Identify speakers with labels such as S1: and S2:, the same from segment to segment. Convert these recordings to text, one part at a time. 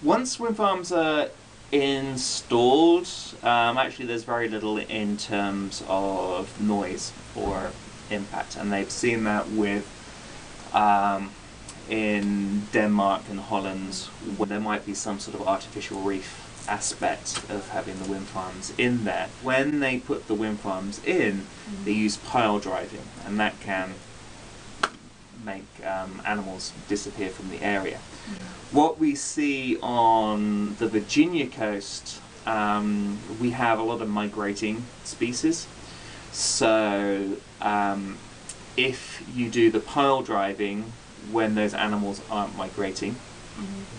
S1: Once wind farms are installed, actually there's very little in terms of noise or impact, and they've seen that with in Denmark and Holland, where there might be some sort of artificial reef aspect of having the wind farms in there. When they put the wind farms in, they use pile driving, and that can make animals disappear from the area. What we see on the Virginia coast, we have a lot of migrating species. So if you do the pile driving when those animals aren't migrating,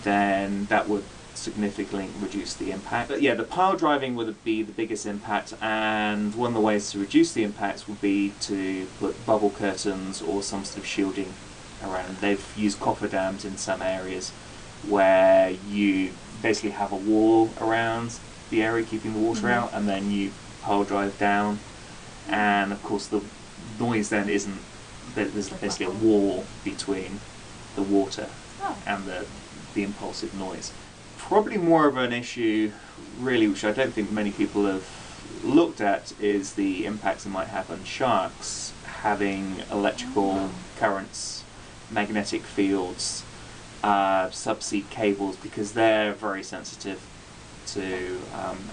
S1: then that would significantly reduce the impact. But yeah, the pile driving would be the biggest impact, and one of the ways to reduce the impacts would be to put bubble curtains or some sort of shielding around. They've used cofferdams in some areas where you basically have a wall around the area keeping the water out, and then you pile drive down, and of course the noise then isn't, there's basically a wall between the water and the impulsive noise. Probably more of an issue, really, which I don't think many people have looked at, is the impacts it might have on sharks, having electrical currents, magnetic fields, subsea cables, because they're very sensitive to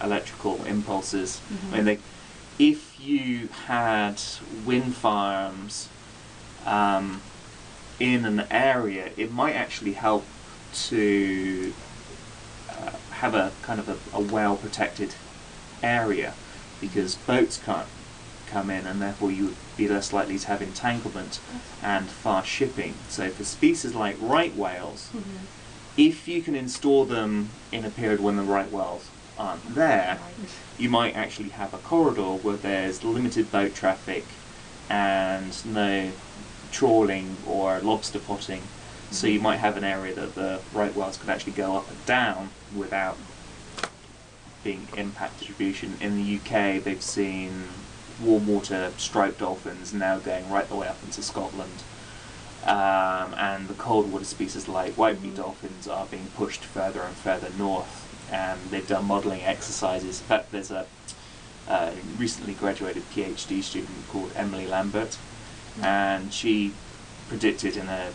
S1: electrical impulses. I mean, if you had wind farms in an area, it might actually help to have a kind of a well-protected area, because boats can't come in, and therefore you would be less likely to have entanglement and fast shipping. So for species like right whales, if you can install them in a period when the right whales aren't there, you might actually have a corridor where there's limited boat traffic and no trawling or lobster potting. So you might have an area that the right whales could actually go up and down without being impact distribution. In the UK, they've seen warm water striped dolphins now going right the way up into Scotland. And the cold water species like white-beaked dolphins are being pushed further and further north. And they've done modelling exercises. In fact, there's a recently graduated PhD student called Emily Lambert, and she predicted in a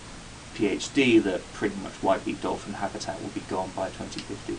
S1: PhD that pretty much white-beaked dolphin habitat will be gone by 2050.